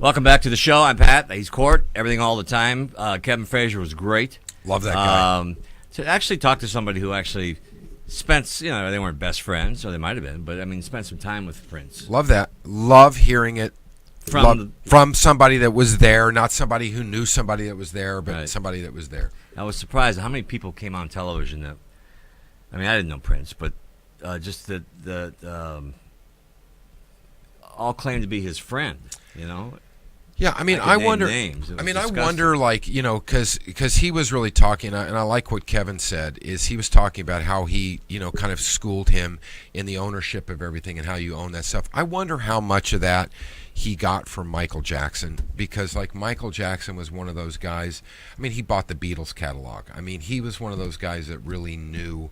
Welcome back to the show. I'm Pat. He's Court. Everything all the time. Kevin Frazier was great. Love that guy. To actually talk to somebody who actually spent, they weren't best friends, or they might have been, but spent some time with Prince. Love that. Love hearing it from somebody that was there, not somebody who knew somebody that was there, but somebody that was there. I was surprised at how many people came on television that, I didn't know Prince, but just that all claimed to be his friend, Yeah, I wonder. Names. I wonder, because he was really talking, and I like what Kevin said. Is he was talking about how he, kind of schooled him in the ownership of everything and how you own that stuff. I wonder how much of that he got from Michael Jackson, because Michael Jackson was one of those guys. He bought the Beatles catalog. He was one of those guys that really knew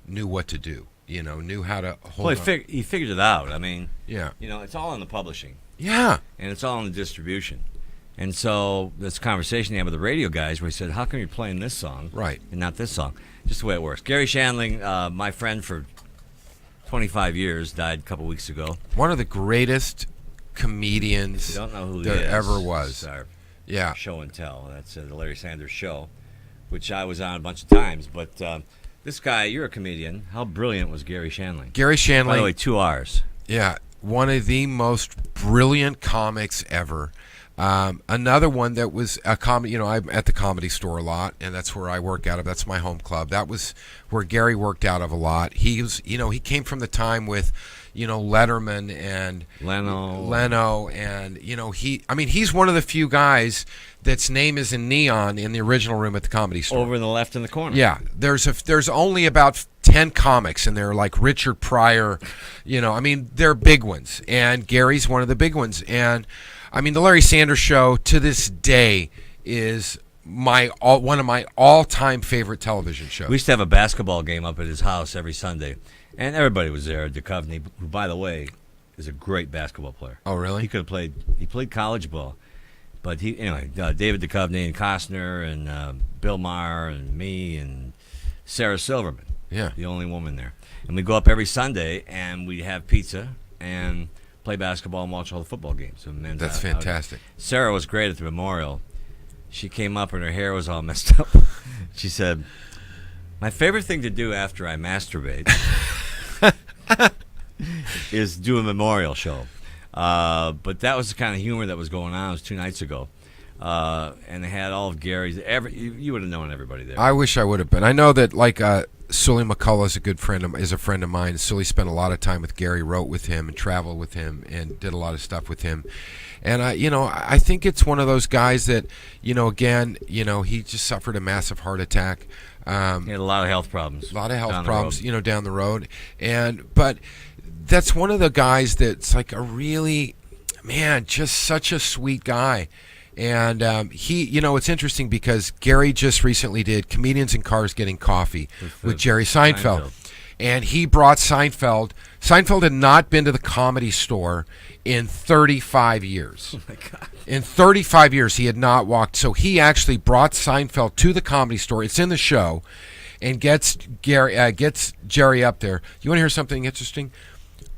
what to do. Knew how to hold. Well, he figured it out. Yeah. It's all in the publishing. Yeah. And it's all in the distribution. And so this conversation he had with the radio guys where he said, how come you're playing this song and not this song? Just the way it works. Gary Shandling, my friend for 25 years, died a couple weeks ago. One of the greatest comedians don't know who there ever was. Our yeah. Show and Tell. That's the Larry Sanders Show, which I was on a bunch of times. But this guy, you're a comedian. How brilliant was Gary Shandling? Gary Shandling. By the way, 2 R's. Yeah. One of the most brilliant comics ever. Another one that was a comedy. I'm at the Comedy Store a lot, and that's where I work out of. That's my home club. That was where Gary worked out of a lot. He was, he came from the time with, Letterman and Leno, and he's one of the few guys that's name is in neon in the original room at the Comedy Store. Over in the left in the corner. Yeah, there's only about 10 comics, and they're like Richard Pryor, they're big ones, and Gary's one of the big ones. And the Larry Sanders Show to this day is one of my all-time favorite television shows. We used to have a basketball game up at his house every Sunday, and everybody was there. Duchovny, who, by the way, is a great basketball player. Oh, really? He played college ball, but David Duchovny and Costner and Bill Maher and me and Sarah Silverman. Yeah. The only woman there. And we go up every Sunday, and we have pizza and play basketball and watch all the football games. That's fantastic. Sarah was great at the memorial. She came up, and her hair was all messed up. She said, my favorite thing to do after I masturbate is do a memorial show. But that was the kind of humor that was going on. It was 2 nights ago. And they had all of Gary's. You would have known everybody there. I wish I would have been. I know that Sully McCullough is a friend of mine. Sully spent a lot of time with Gary, wrote with him, and traveled with him, and did a lot of stuff with him. And I think it's one of those guys that, again, he just suffered a massive heart attack. He had a lot of health problems. Down the road. But that's one of the guys that's like a really, just such a sweet guy. And it's interesting because Gary just recently did Comedians in Cars Getting Coffee with Jerry Seinfeld. And he brought Seinfeld. Seinfeld had not been to the Comedy Store in 35 years. Oh, my God. In 35 years, he had not walked. So he actually brought Seinfeld to the Comedy Store. It's in the show. And gets Jerry up there. You want to hear something interesting?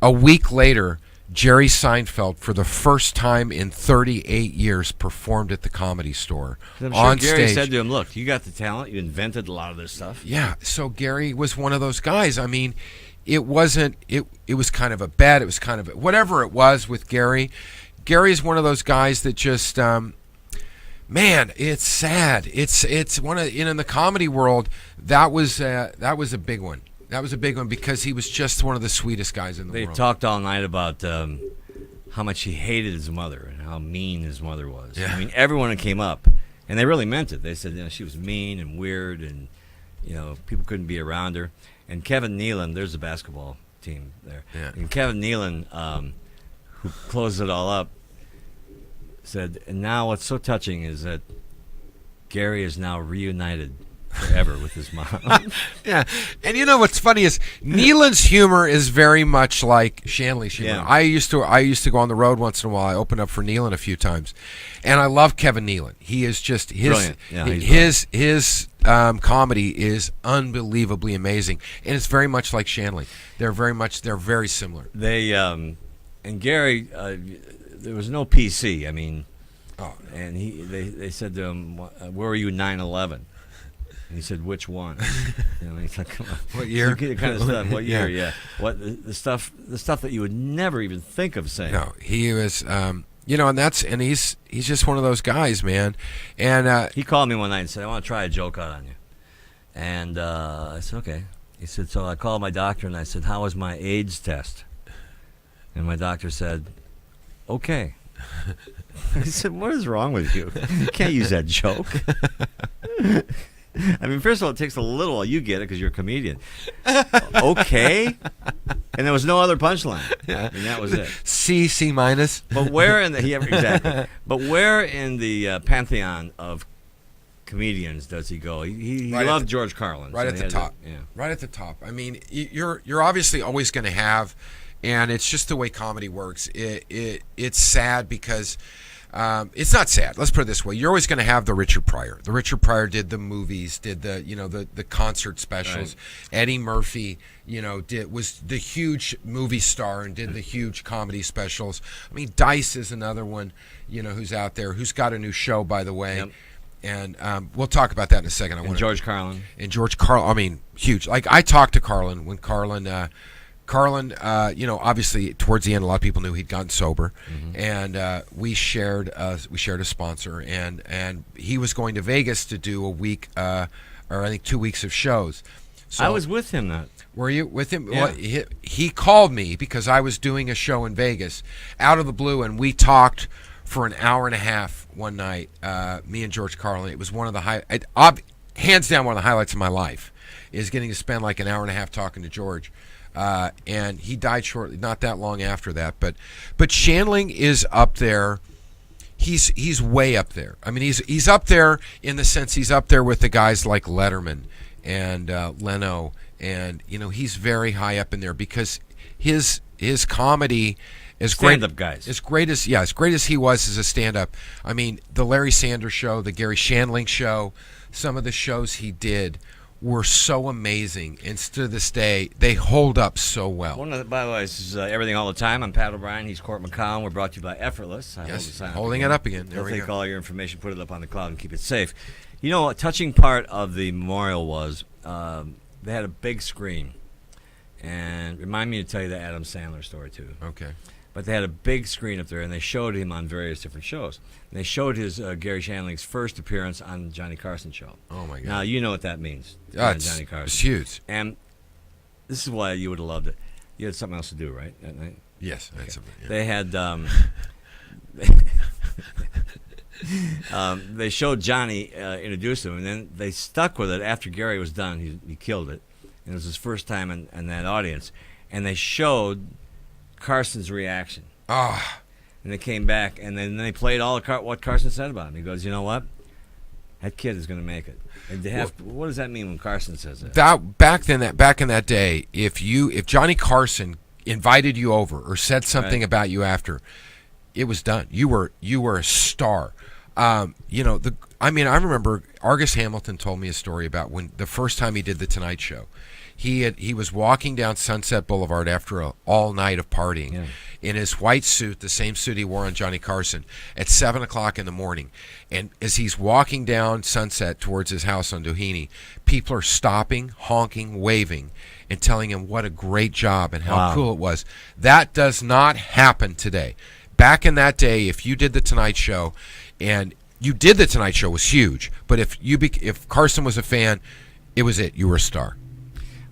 A week later, Jerry Seinfeld, for the first time in 38 years, performed at the Comedy Store on Gary stage. Said to him, look, you got the talent. You invented a lot of this stuff. Yeah, so Gary was one of those guys. It wasn't, it was kind of a bet. It was kind of whatever it was with Gary. Gary's one of those guys that just, it's sad. It's one of, in the comedy world, that was a big one. That was a big one because he was just one of the sweetest guys in the world. They talked all night about how much he hated his mother and how mean his mother was. Yeah. Everyone that came up, and they really meant it. They said she was mean and weird, and people couldn't be around her. And Kevin Nealon, there's a basketball team there. Yeah. And Kevin Nealon, who closed it all up, said, and now what's so touching is that Gary is now reunited forever with his mom. Yeah, and what's funny is Nealon's humor is very much like Shanley's humor. Yeah. I used to go on the road once in a while. I opened up for Nealon a few times, and I love Kevin Nealon. He is just his his comedy is unbelievably amazing, and it's very much like Shanley. They're very similar. They and Gary. there was no PC. I mean, Oh, no. and they said to him, "Where were you 9/11?" And he said, "Which one?" He's like, "Come on, What year?" The kind of stuff. What year? Yeah. Yeah. What the stuff that you would never even think of saying. No, he was. And he's just one of those guys, man. And He called me one night and said, "I want to try a joke out on you." And I said, "Okay." He said, "So I called my doctor and I said, 'How was my AIDS test?' And my doctor said, 'Okay.'" I said, "What is wrong with you? You can't use that joke." I mean, first of all, it takes a little while. You get it because you're a comedian. Okay? And there was no other punchline. I mean, that was it. C minus. But where in the exactly? But where in the pantheon of comedians does he go? He Right loved George Carlin. Right so at he the had top. yeah. Right at the top. I mean, you're obviously always going to have, and it's just the way comedy works. It's sad because. It's not sad. Let's put it this way: you're always going to have the Richard Pryor. The Richard Pryor did the movies, did the concert specials. Right. Eddie Murphy, was the huge movie star and did the huge comedy specials. I mean, Dice is another one, who's out there, who's got a new show, by the way. Yep. And we'll talk about that in a second. George Carlin. And George Carlin. I mean, huge. Like I talked to Carlin when Carlin, obviously towards the end, a lot of people knew he'd gotten sober, and we shared a sponsor, and he was going to Vegas to do a week, or I think 2 weeks of shows. So, I was with him that. Were you with him? Yeah. Well, he called me because I was doing a show in Vegas, out of the blue, and we talked for an hour and a half one night. Me and George Carlin. It was one of the hands down one of the highlights of my life, is getting to spend like an hour and a half talking to George. And he died shortly, not that long after that. But Shandling is up there. He's way up there. I mean, he's up there in the sense he's up there with the guys like Letterman and Leno, and he's very high up in there because his comedy is great. Stand-up guys. As great as he was as a stand-up. I mean, the Larry Sanders Show, the Gary Shandling Show, some of the shows he did were so amazing, and to this day they hold up so well. By the way, this is Everything All the Time. I'm Pat O'Brien. He's Court McCown. We're brought to you by Effortless. Holding it up again. There They'll we take go. all your information, put it up on the cloud, and keep it safe. A touching part of the memorial was they had a big screen, and remind me to tell you the Adam Sandler story too. Okay. But they had a big screen up there, and they showed him on various different shows. And they showed his Gary Shandling's first appearance on the Johnny Carson show. Oh my God! Now you know what that means. Johnny Carson. It's huge. And this is why you would have loved it. You had something else to do, right, that night? Yes, I had something. Yeah. They had. They showed Johnny introduce him, and then they stuck with it after Gary was done. He killed it, and it was his first time in that audience. And they showed Carson's reaction. Ah. And they came back, and then they played all what Carson said about him. He goes, "You know what? That kid is going to make it." And what does that mean when Carson says that? Back in that day, if Johnny Carson invited you over or said something about you after, it was done. You were a star. I remember Argus Hamilton told me a story about when the first time he did the Tonight Show. He was walking down Sunset Boulevard after all night of partying in his white suit, the same suit he wore on Johnny Carson, at 7:00 in the morning. And as he's walking down Sunset towards his house on Doheny, people are stopping, honking, waving, and telling him what a great job and how cool it was. That does not happen today. Back in that day, if you did the Tonight Show, and you did the Tonight Show, was huge. But if Carson was a fan, it was it. You were a star.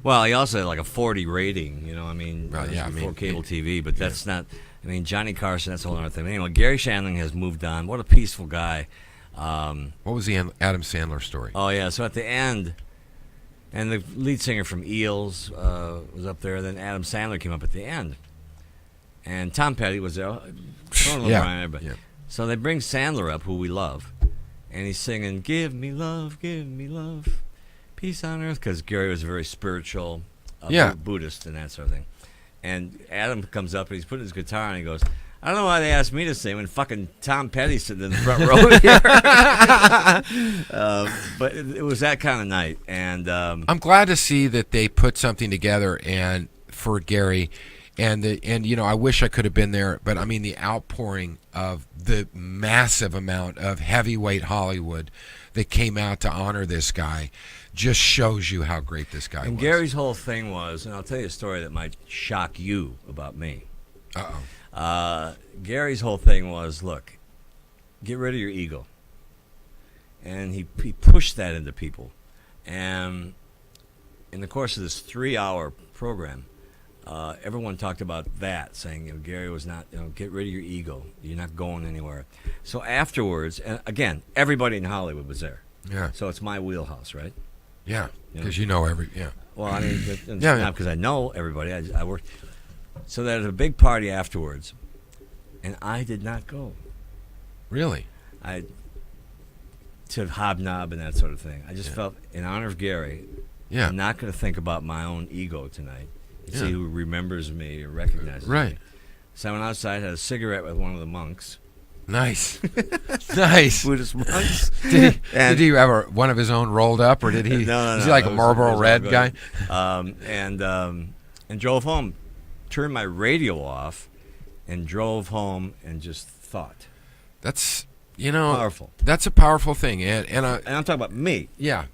Well, he also had like a 40 rating, before cable TV, but that's not. I mean, Johnny Carson, that's a whole other thing. Anyway, Gary Shandling has moved on. What a peaceful guy. What was the Adam Sandler story? Oh yeah, so at the end, and the lead singer from Eels was up there. Then Adam Sandler came up at the end, and Tom Petty was there. So they bring Sandler up, who we love, and he's singing, "Give me love, peace on earth," because Gary was a very spiritual Buddhist and that sort of thing. And Adam comes up and he's putting his guitar on and he goes, "I don't know why they asked me to sing when fucking Tom Petty's sitting in the front row here." But it was that kind of night. And I'm glad to see that they put something together and for Gary. and I wish I could have been there, but I mean the outpouring of the massive amount of heavyweight Hollywood that came out to honor this guy just shows you how great this guy was. And Gary's whole thing was, and I'll tell you a story that might shock you about me. Gary's whole thing was, look, get rid of your ego. And he pushed that into people. And in the course of this 3-hour program, everyone talked about that, saying, Gary was not, get rid of your ego. You're not going anywhere. So afterwards, and again, everybody in Hollywood was there. Yeah. So it's my wheelhouse, right? Yeah, because Well, I mean, it's Yeah. not because I know everybody. I worked. So there's a big party afterwards, and I did not go. Really? To hobnob and that sort of thing. I just felt, in honor of Gary, I'm not going to think about my own ego tonight. See who remembers me or recognizes me. So I went outside, had a cigarette with one of the monks. Nice. Nice. Buddhist monks. Did he have one of his own rolled up, or did he? No. Was he like a Marlboro Red guy? And drove home, turned my radio off, and drove home and just thought. That's powerful. That's a powerful thing, and I'm talking about me. Yeah.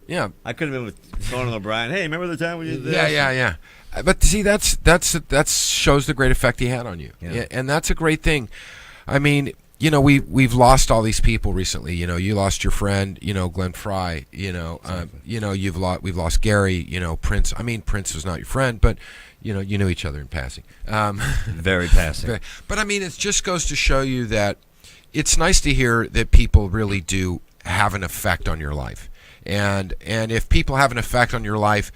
I could have been with Conan O'Brien. Hey, remember the time we did this? Yeah. But see, that shows the great effect he had on you, and that's a great thing. I mean, we've lost all these people recently. You lost your friend, Glenn Fry. Exactly. We've lost Gary. Prince. I mean, Prince was not your friend, but you knew each other in passing. Very passing. But I mean, it just goes to show you that it's nice to hear that people really do have an effect on your life, and if people have an effect on your life,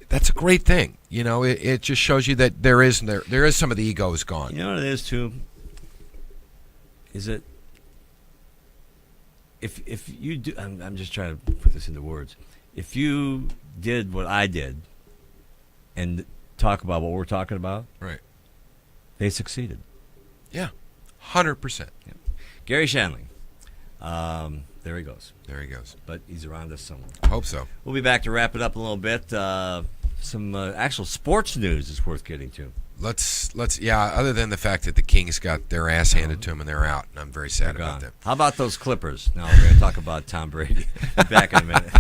that's a great thing. It just shows you that there is some of the ego is gone. You know what it is too? Is it if you do? I'm just trying to put this into words. If you did what I did, and talk about what we're talking about, right? They succeeded. Yeah, 100%. Yeah. Gary Shandling. There he goes. But he's around us somewhere. Hope so. We'll be back to wrap it up a little bit. Some actual sports news is worth getting to. Let's other than the fact that the Kings got their ass handed to them and they're out, and I'm very sad about that. How about those Clippers? Now we're going to talk about Tom Brady. Back in a minute.